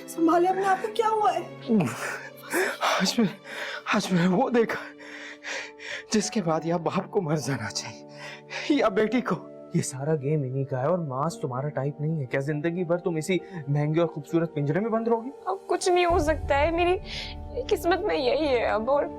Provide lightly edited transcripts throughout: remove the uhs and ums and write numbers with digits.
संभाले अपने आप को, क्या हुआ है? आज मैंने वो देखा जिसके बाद या बाप को मर जाना चाहिए या बेटी को। ये सारा गेम इन्हीं का है और मास तुम्हारा टाइप नहीं है। क्या जिंदगी भर तुम इसी महंगे और खूबसूरत पिंजरे में बंद रहोगी? अब कुछ नहीं हो सकता है, मेरी किस्मत में यही है अब। और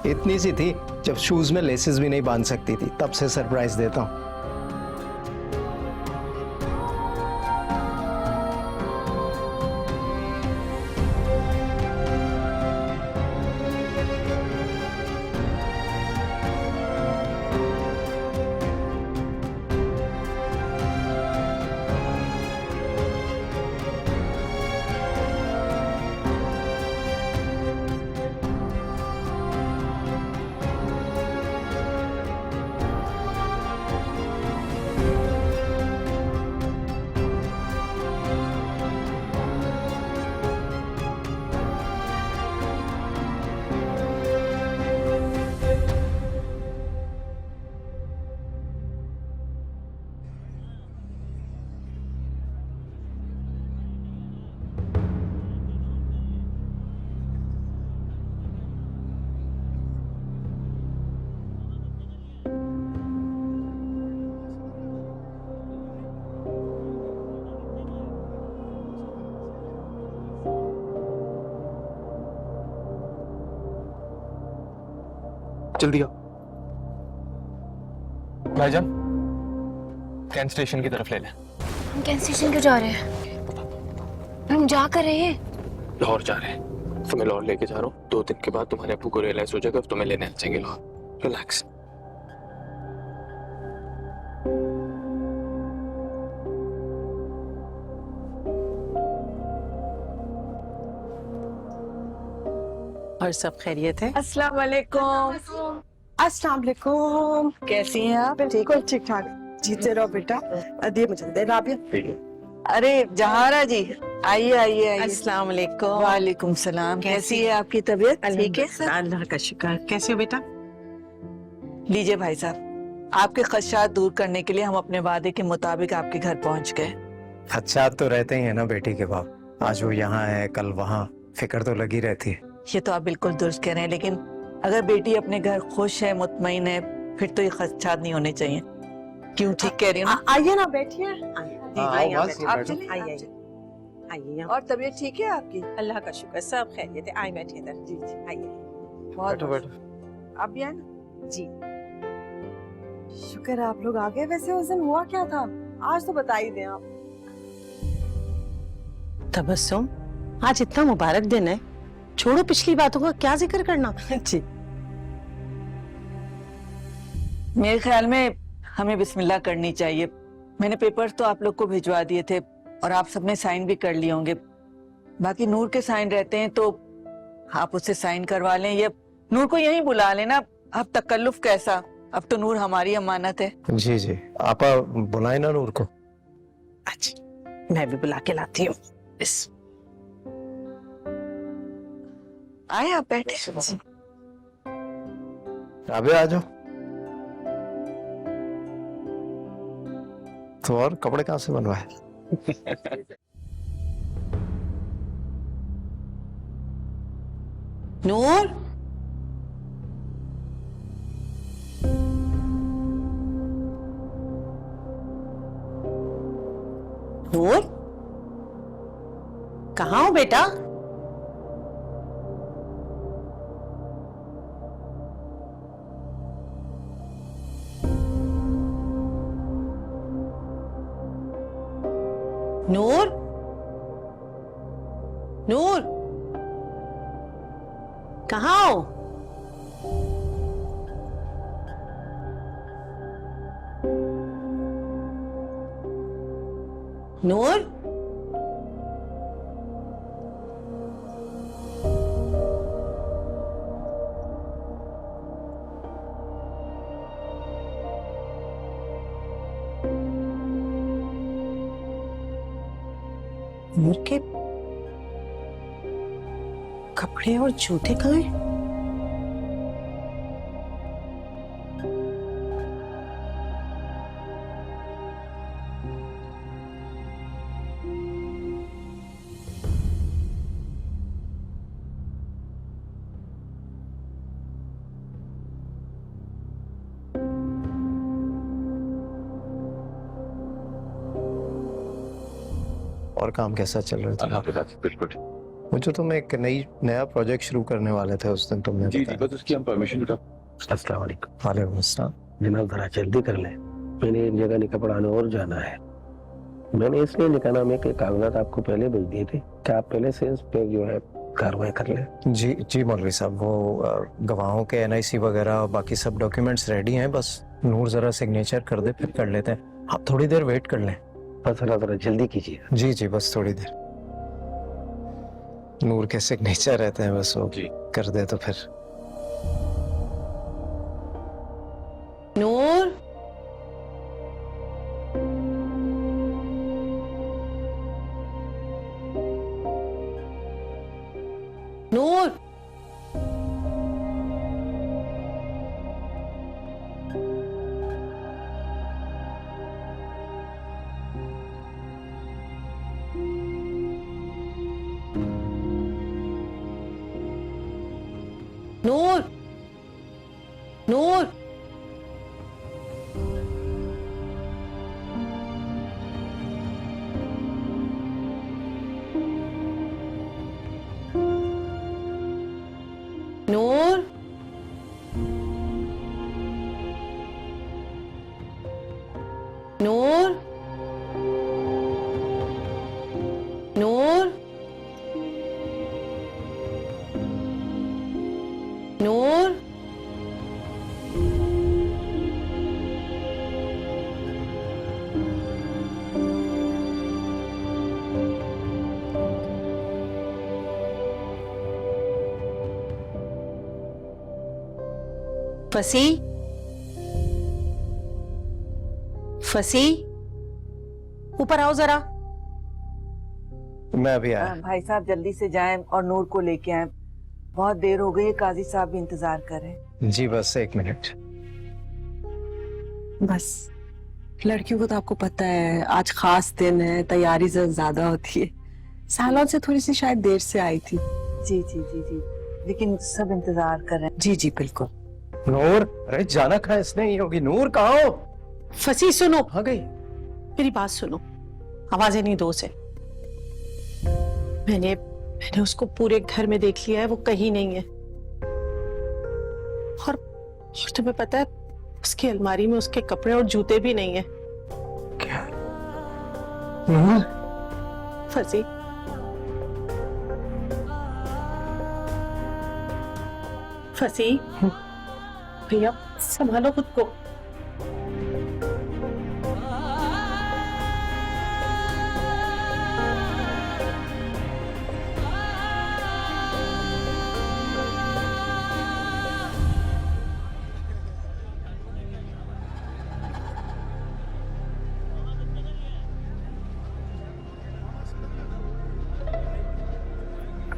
इतनी सी थी, जब शूज में लेसेस भी नहीं बांध सकती थी, तब से सरप्राइज देता हूँ। जल्दी आओ। भाईजान कैंट स्टेशन की तरफ ले लें। हम कैंट स्टेशन क्यों जा रहे हैं? हम जा कर रहे हैं। लाहौर जा रहे हैं, तुम्हें लाहौर लेके जा रहा हूँ। 2 दिन के बाद तुम्हारे अब्बू को रियलाइज हो जाएगा, तुम्हें लेने आ जाएंगे लाहौर। रिलैक्स। और सब खैरियत है? अस्सलाम वालेकुम। अस्सलाम वालेकुम। कैसी हैं आप? बिल्कुल ठीक ठाक। जीते रहो बेटा। दिए मुझे दे राबिया। अरे जहारा जी, आइए आइए आइए। अस्सलाम वालेकुम। वालेकुम सलाम। कैसी है आपकी तबीयत? ठीक है? अल्लाह का शुक्र। कैसे हो बेटा? लीजिए भाई साहब, आपके खदशात दूर करने के लिए हम अपने वादे के मुताबिक आपके घर पहुंच गए। अच्छा तो रहते ही है ना बेटी के बाप, आज वो यहाँ है कल वहाँ, फिक्र तो लगी रहती है। ये तो आप बिल्कुल दुरुस्त कह रहे हैं, लेकिन अगर बेटी अपने घर खुश है, मुतमईन है, फिर तो ये खदशात नहीं होने चाहिए। क्यों, ठीक कह रही हूँ ना? आइए ना, बैठिए। आइए बस आप बैठो। चलिए, आइए आइए। और तबियत ठीक है आपकी? अल्लाह का शुक्र, सब खैरियत है। आइए बैठिए इधर। जी जी आइए। बैठो बैठो। आप भी आए ना? जी शुक्र है आप लोग आ गए। वैसे उस दिन हुआ क्या था, आज तो बता ही दें आप। तबस्सुम, आज इतना मुबारक दिन है, छोड़ो पिछली बातों का क्या जिक्र करना। जी मेरे ख्याल में हमें बिस्मिल्लाह करनी चाहिए। मैंने पेपर्स तो आप लोग को भिजवा दिए थे और आप सबने साइन भी कर लिए होंगे। बाकी नूर के साइन रहते हैं तो आप उससे साइन करवा लें, या नूर को यहीं बुला लेना। अब तकल्लुफ कैसा, अब तो नूर हमारी अमानत है। जी जी, आपा बुलाए ना नूर को। अच्छा, मैं भी बुला के लाती हूँ। इस आए आप बैठे। अबे आ जाओ। तो और कपड़े कहाँ से बनवाए? नूर, नूर, कहाँ हो बेटा? नूर, नूर, कहाँ हो? नूर, नूर के कपड़े और जूते कहाँ हैं? और काम कैसा चल रहा था? बिल्कुल। वो जो तुम एक नया प्रोजेक्ट शुरू करने वाले थे उस दिन तुमने जी जी, बताया। बस उसकी हम परमिशन उठा। अस्सलाम वालेकुम। वालेकुम अस्सलाम। जनाब जरा जल्दी कर लें, मैंने एक जगह निकाह पढ़ाने और जाना है। मैंने इसलिए निकाहनामे के कागजात आपको पहले भेज दिए थे कि आप पहले से इस पे जो है कार्रवाई कर लें। जी जी मौलवी साहब, वो गवाहों के NIC वगैरह और बाकी सब डॉक्यूमेंट्स रेडी हैं, बस नूर जरा सिग्नेचर कर दे फिर कर लेते हैं। आप थोड़ी देर वेट कर लें। बस जरा जल्दी कीजिए। जी जी, बस थोड़ी देर। नूर के सिग्नेचर रहते हैं, बस वो जी। कर दे तो फिर। नूर, नूर, नूर, नूर, नूर, फसी, फसी, ऊपर आओ जरा। मैं अभी आया। भाई साहब जल्दी से जाएं और नूर को लेके आएं। बहुत देर हो गई है, काजी साहब भी इंतजार कर रहे हैं। जी बस 1 मिनट। बस लड़कियों को तो आपको पता है, आज खास दिन है, तैयारी ज्यादा होती है। सालों से थोड़ी सी शायद देर से आई थी। जी जी जी जी, लेकिन सब इंतजार कर रहे हैं। जी जी बिल्कुल। नूर, अरे जाना कहाँ इसने ही होगी। नूर कहाँ हो? फसी सुनो, आ गई। मेरी बात सुनो, आवाजें नहीं दो से। मैंने उसको पूरे घर में देख लिया है, वो कहीं नहीं है। और तुम्हें पता है, उसकी अलमारी में उसके कपड़े और जूते भी नहीं है। क्या? नूर, फसी, फसी, भैया संभालो खुद को।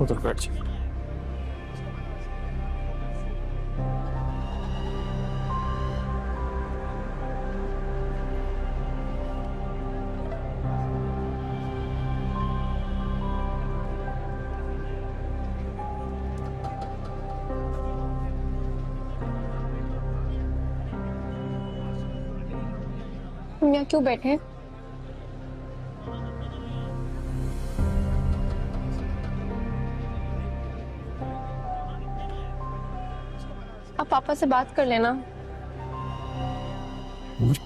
उधर बैठ जाओ। हम यहाँ क्यों बैठे हैं? आप पापा से बात कर लेना।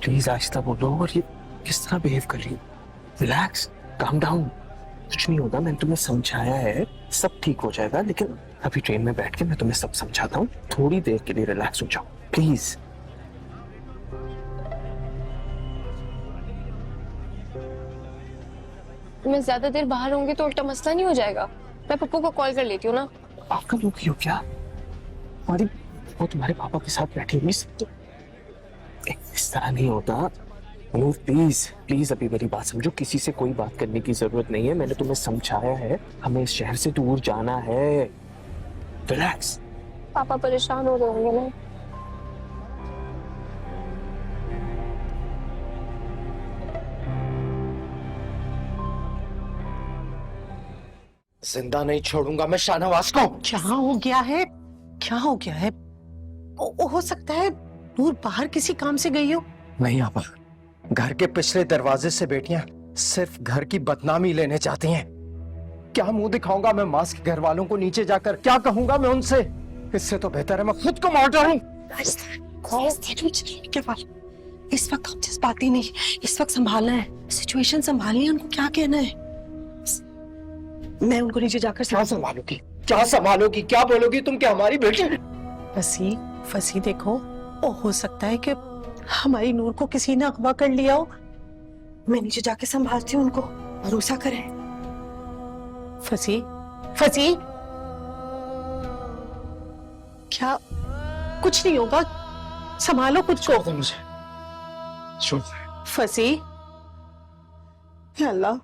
प्लीज आहिस्ता बोलो। और ये किस तरह बिहेव कर रही हो? Relax, calm down. कुछ नहीं होगा, मैंने तुम्हें समझाया है, सब ठीक हो जाएगा। लेकिन अभी ट्रेन में बैठ के मैं तुम्हें सब समझाता हूँ। थोड़ी देर के लिए रिलैक्स हो जाओ प्लीज। मैं ज्यादा देर बाहर होंगी तो उल्टा मसला नहीं हो जाएगा? मैं पप्पू को कॉल कर लेती हूँ ना। आपका लोग क्यों क्या? और वो तुम्हारे पापा के साथ बैठी हुई, इस तरह नहीं होता। नूर प्लीज प्लीज अभी मेरी बात समझो। किसी से कोई बात करने की जरूरत नहीं है। मैंने तुम्हें समझाया है, हमें इस शहर से दूर जाना है। रिलैक्स। पापा परेशान हो रहे होंगे ना। जिंदा नहीं छोड़ूंगा मैं शाहनवाज को। क्या हो गया है? क्या हो गया है? हो सकता है नूर बाहर किसी काम से गई हो। नहीं आपा, घर के पिछले दरवाजे से बेटियां सिर्फ घर की बदनामी लेने चाहती हैं। क्या मुंह दिखाऊंगा मैं मास के घर वालों को? नीचे जाकर क्या कहूंगा मैं उनसे? इससे तो बेहतर है मैं खुद को मार डालूं। इस वक्त हम जज्बाती नहीं, इस वक्त संभालना है, सिचुएशन संभालनी है। उनको क्या कहना है? मैं उनको नीचे जाकर क्या संभालोगी? क्या संभालोगी? क्या बोलोगी तुम? क्या हमारी बेटी? फसी, फसी देखो, हो सकता है कि हमारी नूर को किसी ने अगवा कर लिया हो। मैं नीचे जाके संभालती हूँ उनको, भरोसा करें। फसी, फसी, क्या? कुछ नहीं होगा, संभालो खुद को। छोड़ मुझे, छोड़। फसी, या अल्लाह,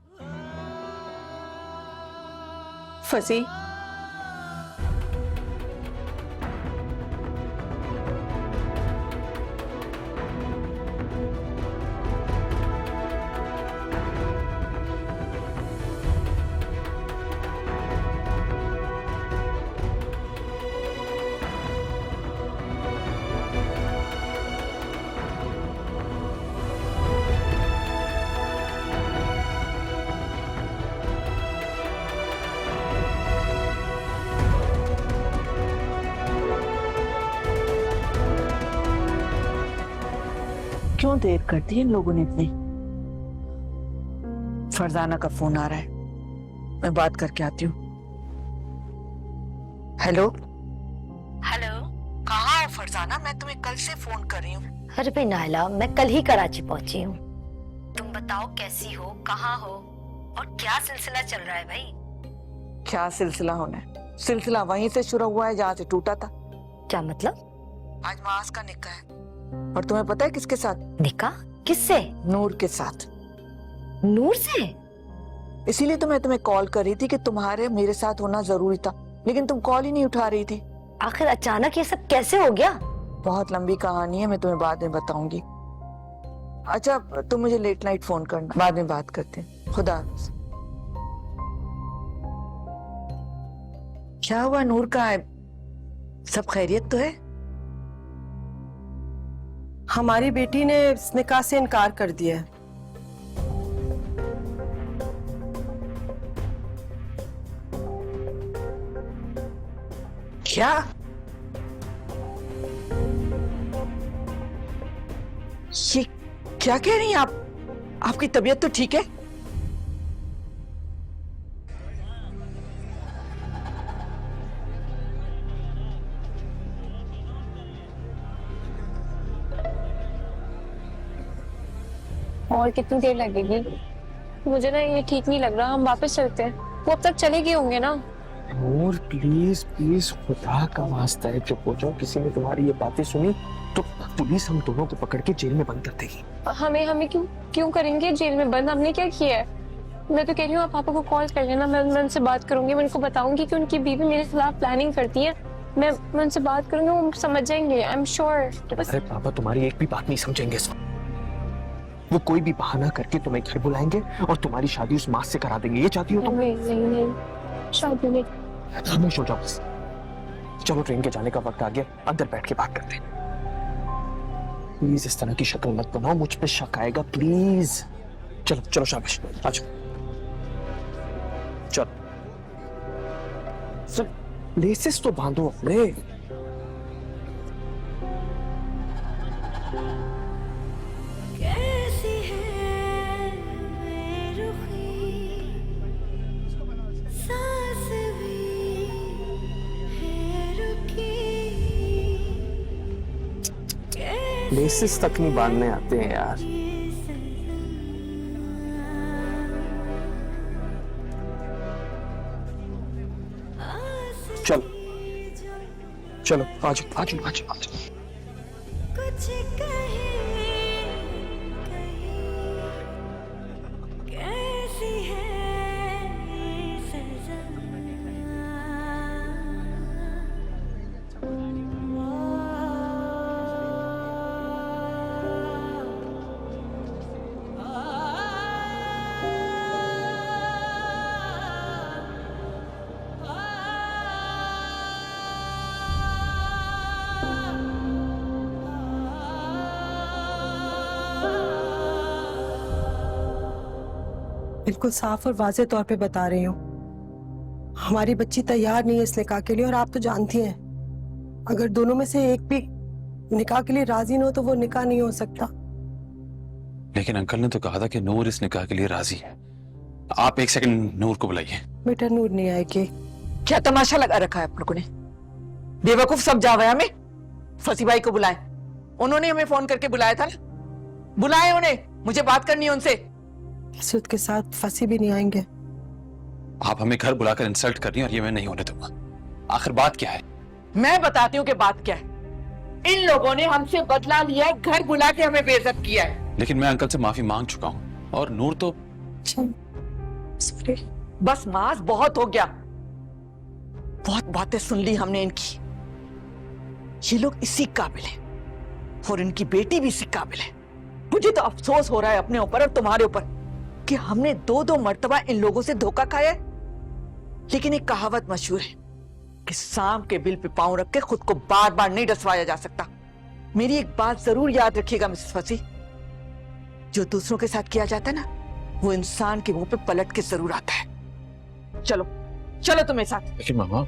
फसी, क्यों देर कर दी इन लोगों ने इतनी? फरजाना का फोन आ रहा है, मैं बात करके आती हूँ। हेलो हेलो, कहाँ हो फरजाना? मैं तुम्हें कल से फोन कर रही हूँ। अरे भाई नायला, मैं कल ही कराची पहुंची हूँ। तुम बताओ कैसी हो, कहाँ हो और क्या सिलसिला चल रहा है भाई? क्या सिलसिला होना है? सिलसिला वहीं से शुरू हुआ है जहाँ से टूटा था। क्या मतलब? आज मास का निकाह है और तुम्हें पता है किसके साथ? निकाह? किससे? नूर के साथ। नूर से? इसीलिए तो मैं तुम्हें कॉल कर रही थी कि तुम्हारे मेरे साथ होना जरूरी था, लेकिन तुम कॉल ही नहीं उठा रही थी। आखिर अचानक ये सब कैसे हो गया? बहुत लंबी कहानी है, मैं तुम्हें बाद में बताऊंगी। अच्छा तुम मुझे लेट नाइट फोन करना, बाद में बात करते हैं। खुदा हाफिज। क्या हुआ नूर का है? सब खैरियत तो है? हमारी बेटी ने इस निकाह से इनकार कर दिया है। क्या? ये क्या कह रही हैं आप? आपकी तबीयत तो ठीक है? और कितनी देर लगेगी? मुझे ना ये ठीक नहीं लग रहा, हम वापस चलते हैं। वो अब तक चले गए होंगे ना। नूर प्लीज प्लीज, खुदा का वास्ता है चुप हो जाओ। किसी ने तुम्हारी ये बातें सुनी तो पुलिस हम दोनों को पकड़ के जेल में बंद कर देगी। हमें क्यों करेंगे जेल में बंद? हमने क्या किया है? मैं तो कह रही हूँ आप पापा को कॉल कर लेना, मैं उनसे बात करूंगी। मैं उनको बताऊंगी कि उनकी बीवी मेरे खिलाफ प्लानिंग करती है। मैं उनसे बात करूंगी, वो समझ जाएंगे, आई एम श्योर। अरे पापा तुम्हारी एक भी बात नहीं समझेंगे इस वक्त। वो कोई भी बहाना करके तुम्हें घर बुलाएंगे और तुम्हारी शादी उस मास से करा देंगे। ये चाहती हो तुम? नहीं शादी नहीं। खामोश हो जाओ बस। चलो ट्रेन के जाने का वक्त आ गया, अंदर बैठ के बात करते हैं। प्लीज इस तरह की शक्ल मत बनाओ, मुझ पे शक आएगा प्लीज। चलो चलो शाबाश, आ जाओ। चलो सर, लेसेस तो बांधो अपने। लेसेस तक नहीं बांधने आते हैं यार। चलो चलो आ जाओ आ जाओ आ जाओ आ जाओ। बिल्कुल साफ और वाजे तौर पे बता रही हूँ, हमारी बच्ची तैयार नहीं है इस निकाह के लिए। और आप तो जानती हैं, अगर दोनों में से एक भी निकाह के लिए राजी न हो तो वो निकाह नहीं हो सकता। लेकिन अंकल ने तो कहा था कि नूर इस निकाह के लिए राजी है। आप एक सेकंड नूर को बुलाइए। बेटा नूर नहीं आएगी। क्या तमाशा लगा रखा है आप लोगों ने? बेवकूफ सब जावया में फसी भाई को बुलाए। उन्होंने हमें फोन करके बुलाया था ना, बुलाए उन्हें, मुझे बात करनी है उनसे। मसूद के साथ फंसी भी नहीं आएंगे। आप हमें घर बुलाकर इंसल्ट कर रही हैं और ये मैं नहीं होने दूंगा। आखिर बात क्या है? मैं बताती हूँ कि बात क्या है। इन लोगों ने हमसे बदला लिया है, घर बुला के हमें बेइज्जत किया है। लेकिन मैं अंकल से माफी मांग चुका हूँ और नूर तो बस मास बहुत हो गया, बहुत बातें सुन ली हमने इनकी। ये लोग इसी काबिल हैं और इनकी बेटी भी इसी काबिल है। मुझे तो अफसोस हो रहा है अपने ऊपर और तुम्हारे ऊपर कि हमने दो दो मर्तबा इन लोगों से धोखा खाया। लेकिन एक कहावत मशहूर है कि सांप के बिल पे पांव रख के खुद को बार बार नहीं डसवाया जा सकता। मेरी एक बात जरूर याद रखिएगा मिसेस फसी, जो दूसरों के साथ किया जाता है ना, वो इंसान के मुंह पे पलट के जरूर आता है। चलो चलो तुम मेरे साथ। लेकिन मामा,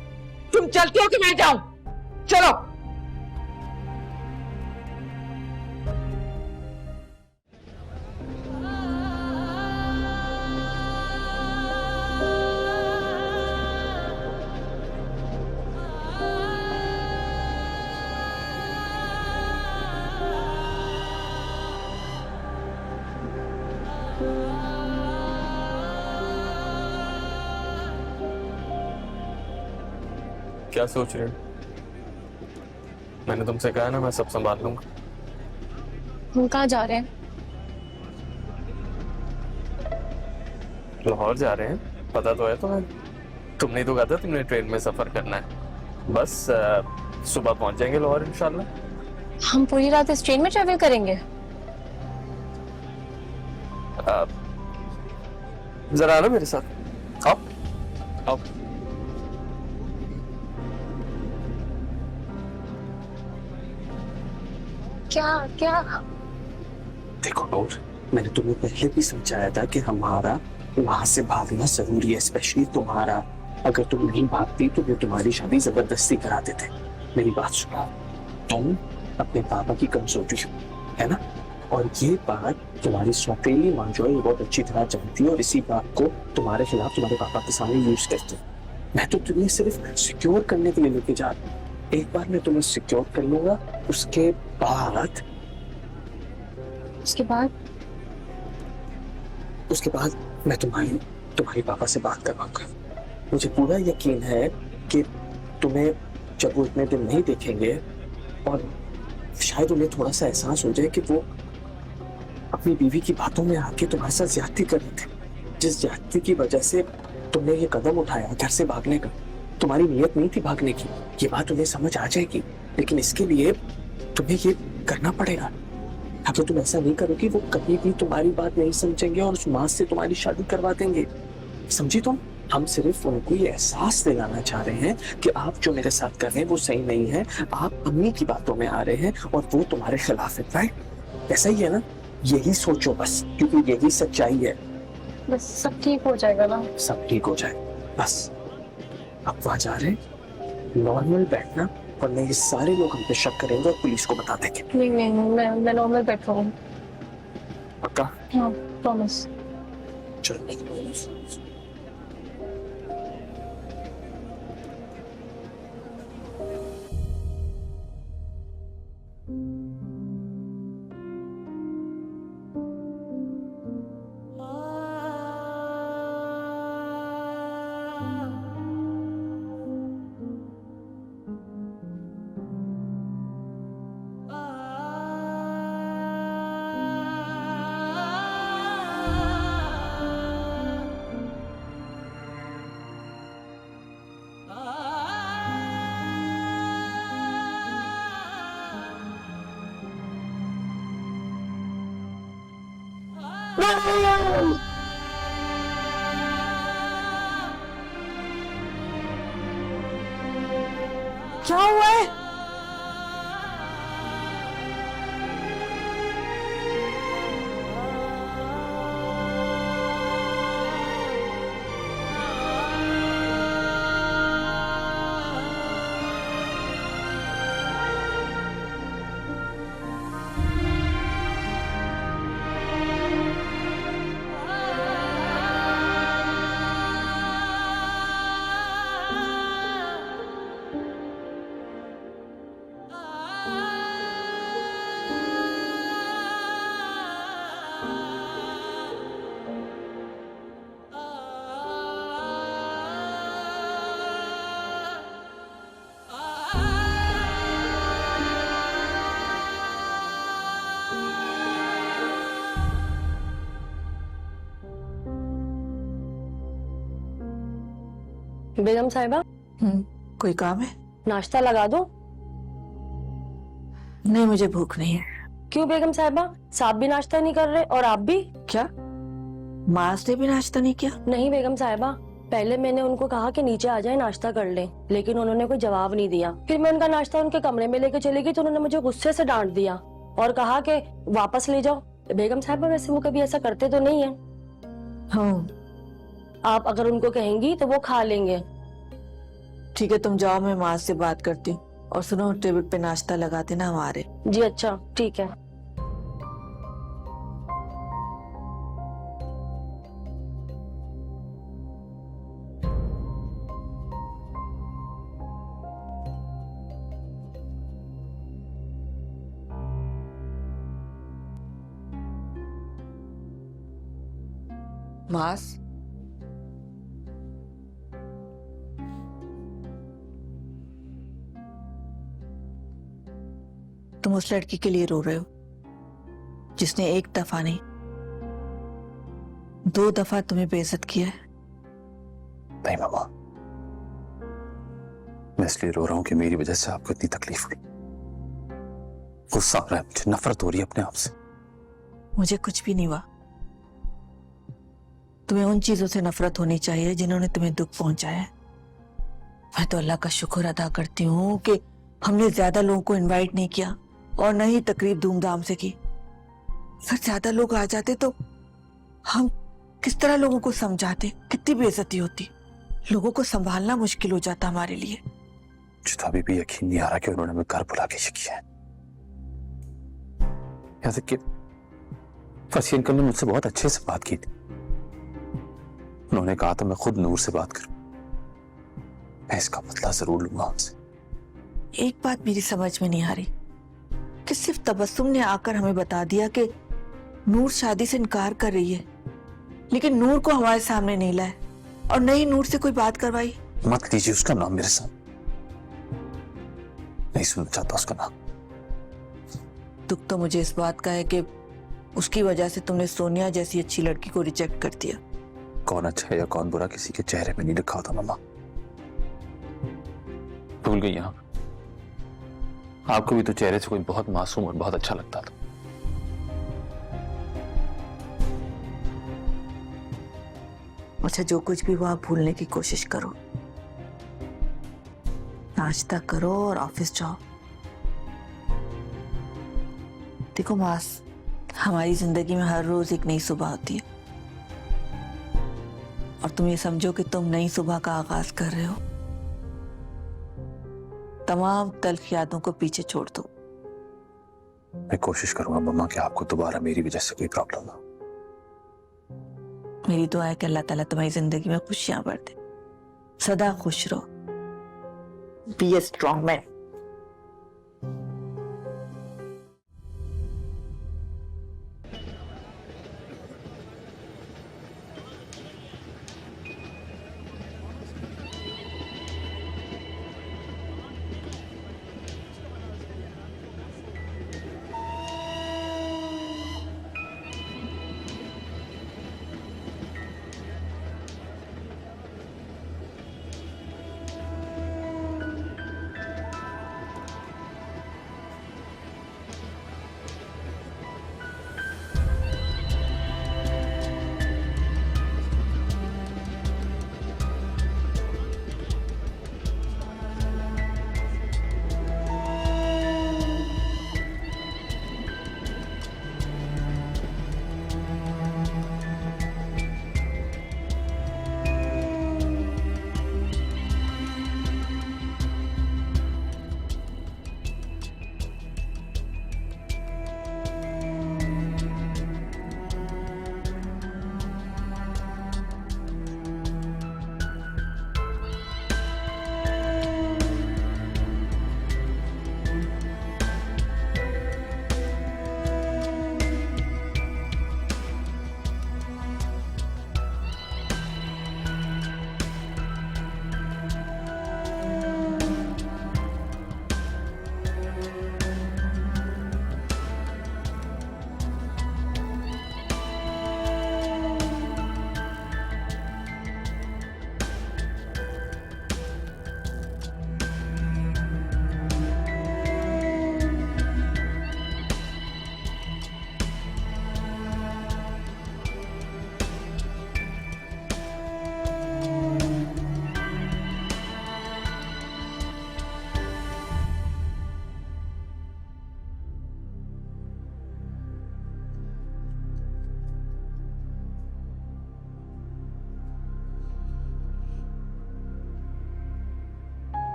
तुम चलती हो कि मैं जाऊं? चलो। क्या सोच रहे हो? मैंने तुमसे कहा ना मैं सब संभाल लूंगा। हम कहाँ जा रहे हैं? लाहौर जा रहे हैं, पता तो है तुम्हें। तुमने तो कहा था तुमने ट्रेन में सफर करना है। बस सुबह पहुंच जाएंगे लाहौर इंशाल्लाह। हम पूरी रात इस ट्रेन में ट्रैवल करेंगे? जरा आना मेरे साथ, आओ आओ। क्या क्या? देखो नूर, मैंने तुम्हें पहले भी समझाया था कि हमारा वहां से भागना जरूरी है, स्पेशली तुम्हारा। अगर तुम नहीं भागती तो वो तुम्हारी शादी जबरदस्ती करा देते। मेरी बात सुनो, तुम अपने पापा की कमजोरी हो, है ना? और ये बात तुम्हारी सौतेली मां जो है ये बहुत अच्छी तरह जानती है और इसी बात को तुम्हारे खिलाफ तुम्हारे पापा के सामने यूज करती है। मैं तो तुम्हें सिर्फ सिक्योर करने के लिए लेके जा रहा हूँ। एक बार मैं तुम्हें सिक्योर कर लूंगा, उसके बाद मैं तुम्हारे पापा से बात करवाऊंगा। मुझे पूरा यकीन है कि तुम्हें जब वो इतने दिन नहीं देखेंगे और शायद उन्हें थोड़ा सा एहसास हो जाए कि वो अपनी बीवी की बातों में आके तुम्हारे साथ ज्यादती कर रहे थे, जिस ज्यादती की वजह से तुमने ये कदम उठाया घर से भागने का। तुम्हारी नीयत नहीं थी भागने की, ये बात उन्हें समझ आ जाएगी, लेकिन इसके लिए तुम्हें ये करना पड़ेगा। अगर तुम ऐसा नहीं करोगी वो कभी भी तुम्हारी बात नहीं समझेंगे और उस मां से तुम्हारी शादी करवा देंगे, समझी तुम? हम सिर्फ उनको ये एहसास दिलाना चाह रहे हैं कि आप जो मेरे साथ कर रहे हैं वो सही नहीं है, आप अम्मी की बातों में आ रहे हैं और वो तुम्हारे खिलाफ है, राइट? ऐसा ही है ना? यही सोचो बस, क्योंकि यही सच्चाई है। बस सब ठीक हो जाएगा ना? सब ठीक हो जाए बस। अब वहां जा रहे हैं, नॉर्मल बैठना, वरना ये सारे लोग हम पे शक करेंगे और पुलिस को बता देंगे। नहीं मैं नॉर्मल बैठूंगी। पक्का? हाँ, प्रॉमिस। चलो। क्या हुआ है? बेगम साहिबा, कोई काम है? नाश्ता लगा दो। नहीं, मुझे भूख नहीं है। क्यों बेगम साहिबा, साहब भी नाश्ता नहीं कर रहे और आप भी? क्या मास ने भी नाश्ता नहीं किया? नहीं बेगम साहिबा, पहले मैंने उनको कहा कि नीचे आ जाए नाश्ता कर लें, लेकिन उन्होंने कोई जवाब नहीं दिया। फिर मैं उनका नाश्ता उनके कमरे में लेके चली गई तो उन्होंने मुझे गुस्से से डांट दिया और कहा कि वापस ले जाओ। बेगम साहिबा वैसे वो कभी ऐसा करते तो नहीं है। हाँ, आप अगर उनको कहेंगी तो वो खा लेंगे। ठीक है, तुम जाओ, मैं माँ से बात करती हूँ। और सुनो, टेबल पे नाश्ता लगा देना हमारे। जी अच्छा, ठीक है। मास, तुम उस लड़की के लिए रो रहे हो जिसने एक दफा नहीं 2 दफा तुम्हें बेइज्जत किया है। नहीं मामा, मैं इसलिए रो रहा हूं कि मेरी वजह से आपको इतनी तकलीफ हुई। गुस्सा आ रहा है मुझे, नफरत हो रही है अपने आप से। मुझे कुछ भी नहीं हुआ। तुम्हें उन चीजों से नफरत होनी चाहिए जिन्होंने तुम्हें दुख पहुंचाया है। मैं तो अल्लाह का शुक्र अदा करती हूँ कि हमने ज्यादा लोगों को इनवाइट नहीं किया और न ही तकरीब धूमधाम से की। अगर ज्यादा लोग आ जाते तो हम किस तरह लोगों को समझाते, कितनी बेइज्जती होती, लोगों को संभालना मुश्किल हो जाता हमारे लिए। मुझे तो अभी भी यकीन नहीं आ रहा कि उन्होंने हमें घर बुला के ये किया है। यहाँ तक कि फसी अंकल ने मुझसे बहुत अच्छे से बात की थी। उन्होंने कहा था मैं खुद नूर से बात करूं, मैं इसका बदला जरूर लूंगा उनसे। एक बात मेरी समझ में नहीं आ रही कि सिर्फ तबस्सुम ने आकर हमें बता दिया कि नूर शादी से इनकार कर रही है, लेकिन नूर को हमारे सामने नहीं लाए और न ही नूर से कोई बात करवाई। मत लीजिए उसका नाम मेरे साथ, नहीं सुनना चाहता उसका नाम। दुख तो मुझे इस बात का है कि उसकी वजह से तुमने सोनिया जैसी अच्छी लड़की को रिजेक्ट कर दिया। कौन अच्छा है या कौन बुरा किसी के चेहरे में नहीं लिखा होता मामा, भूल गई। यहाँ आपको भी तो चेहरे से कोई बहुत मासूम और बहुत अच्छा लगता था। अच्छा, जो कुछ भी हुआ भूलने की कोशिश करो, नाश्ता करो और ऑफिस जाओ। देखो मास, हमारी जिंदगी में हर रोज एक नई सुबह होती है और तुम ये समझो कि तुम नई सुबह का आगाज कर रहे हो। तमाम तल्ख यादों को पीछे छोड़ दो। मैं कोशिश करूंगा मम्मा कि आपको दोबारा मेरी वजह से कोई प्रॉब्लम ना हो। मेरी दुआ है कि अल्लाह ताला तुम्हारी जिंदगी में खुशियां भर दे। सदा खुश रहो। Be a strong man.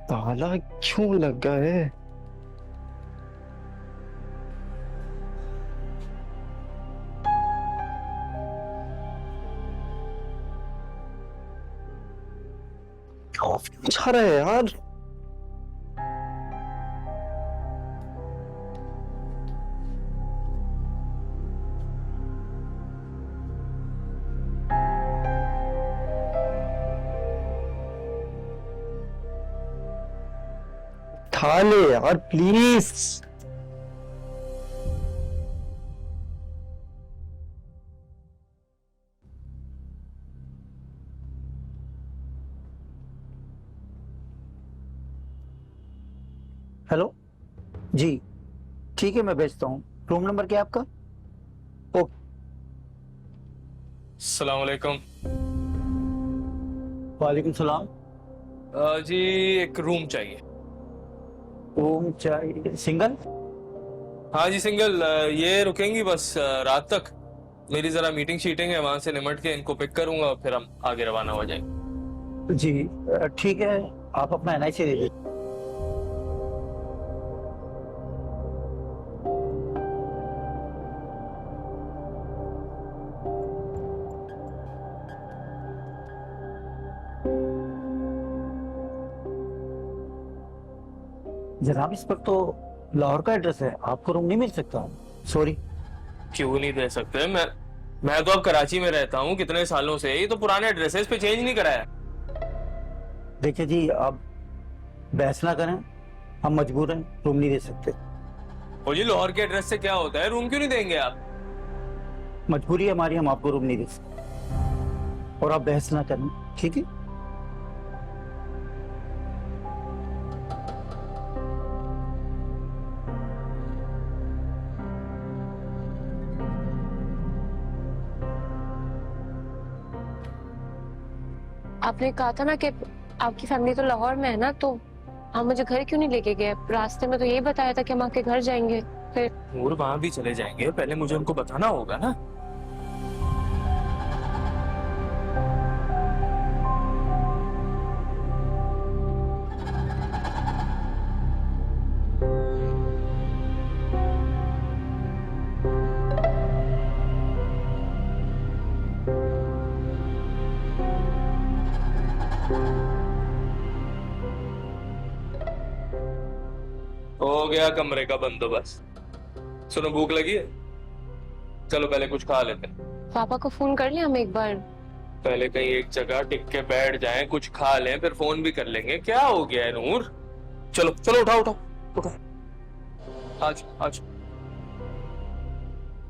ताला क्यों लगा है? छा रहा है यार। उठा ले यार प्लीज। हेलो जी, ठीक है मैं भेजता हूँ। रूम नंबर क्या है आपका? ओके। अस्सलाम वालेकुम। वालेकुम सलाम। जी एक रूम चाहिए। रूम चाहिए? सिंगल? हाँ जी सिंगल। ये रुकेंगी बस रात तक। मेरी जरा मीटिंग शीटिंग है, वहां से निमट के इनको पिक करूंगा, फिर हम आगे रवाना हो जाएंगे। जी ठीक है, आप अपना NIC दे दीजिए। जनाब इस पर तो लाहौर का एड्रेस है, आपको रूम नहीं मिल सकता? सॉरी। क्यों नहीं दे सकते? मैं तो अब कराची में रहता हूँ कितने सालों से, ये तो पुराने एड्रेस है, इस पे चेंज नहीं कराया। देखिए जी, आप बहस ना करें, हम मजबूर हैं, रूम नहीं दे सकते। और जी लाहौर के एड्रेस से क्या होता है, रूम क्यों नहीं देंगे आप? मजबूरी है हमारी, हम आपको रूम नहीं दे सकते। और आप बहस ना करें, ठीक है? आपने कहा था ना कि आपकी फैमिली तो लाहौर में है ना, तो आप मुझे घर क्यों नहीं लेके गए? रास्ते में तो यही बताया था कि हम आपके घर जाएंगे। फिर और वहां भी चले जाएंगे, पहले मुझे उनको बताना होगा ना। हो गया कमरे का बंदोबस्त। सुनो भूख लगी है, चलो पहले कुछ खा लेते हैं। पापा को फोन कर लिया हम एक बार? पहले कहीं एक जगह टिक के बैठ जाएं, कुछ खा लें, फिर फोन भी कर लेंगे। क्या हो गया है नूर? चलो चलो उठाओ उठाओ उठाओ, आज आज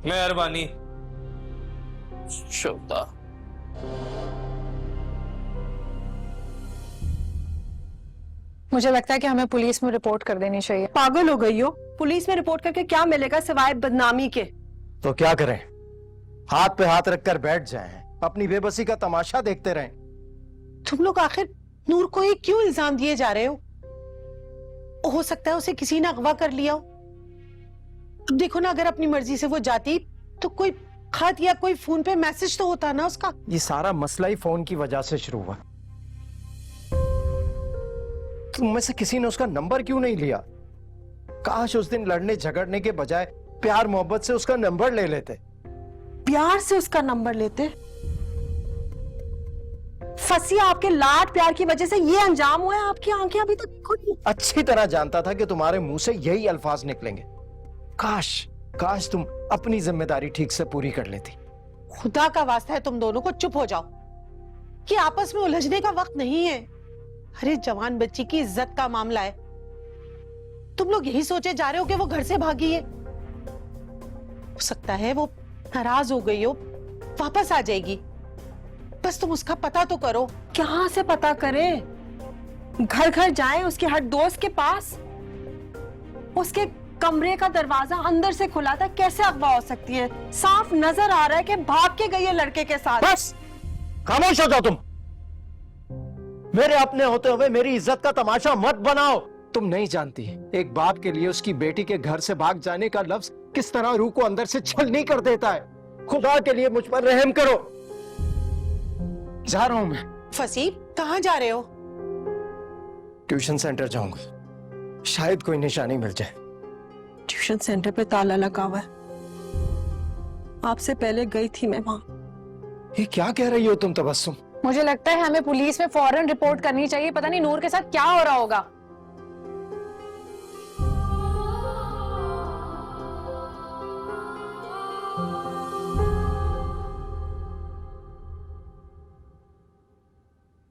मेहरबानी। शुक्रिया। मुझे लगता है कि हमें पुलिस में रिपोर्ट कर देनी चाहिए। पागल हो गई हो? पुलिस में रिपोर्ट करके क्या मिलेगा सिवाय बदनामी के? तो क्या करें, हाथ पे हाथ रखकर बैठ जाएं, अपनी बेबसी का तमाशा देखते रहें? तुम लोग आखिर नूर को ही क्यों इल्जाम दिए जा रहे हो सकता है उसे किसी ने अगवा कर लिया हो। अब देखो ना, अगर अपनी मर्जी से वो जाती तो कोई खत या कोई फोन पे मैसेज तो होता ना उसका। ये सारा मसला ही फोन की वजह से शुरू हुआ। तुम में से किसी ने उसका नंबर क्यों नहीं लिया? काश उस दिन लड़ने झगड़ने के बजाय प्यार मोहब्बत से उसका नंबर ले लेते। प्यार से उसका नंबर लेते? फसिया, आपके लाड प्यार की वजह से ये अंजाम हुआ है। आपकी आंखें अभी तक खुली। अच्छी तरह जानता था कि तुम्हारे मुंह से यही अल्फाज निकलेंगे। काश काश तुम अपनी जिम्मेदारी ठीक से पूरी कर लेती। खुदा का वास्ता है तुम दोनों को चुप हो जाओ, कि आपस में उलझने का वक्त नहीं है। अरे जवान बच्ची की इज्जत का मामला है। तुम लोग यही सोचे जा रहे हो कि वो घर से भागी है। हो सकता है वो नाराज हो गई हो, वापस आ जाएगी। बस तुम उसका पता तो करो। कहां से पता करें? घर घर जाएं उसके हर दोस्त के पास? उसके कमरे का दरवाजा अंदर से खुला था, कैसे अगवा हो सकती है? साफ नजर आ रहा है कि भाग के गई है लड़के के साथ। बस खामोश हो जाओ तुम। मेरे अपने होते हुए मेरी इज्जत का तमाशा मत बनाओ। तुम नहीं जानती एक बाप के लिए उसकी बेटी के घर से भाग जाने का लफ्ज किस तरह रूह को अंदर से छलनी कर देता है। खुदा के लिए मुझ पर रहम करो। जा रहा हूं मैं। फसीब, कहां जा रहे हो? ट्यूशन सेंटर जाऊंगा, शायद कोई निशानी मिल जाए। ट्यूशन सेंटर पे ताला लगा हुआ है। आपसे पहले गई थी मैं वहां। ये क्या कह रही हो तुम तबस्सुम? मुझे लगता है हमें पुलिस में फौरन रिपोर्ट करनी चाहिए। पता नहीं नूर के साथ क्या हो रहा होगा।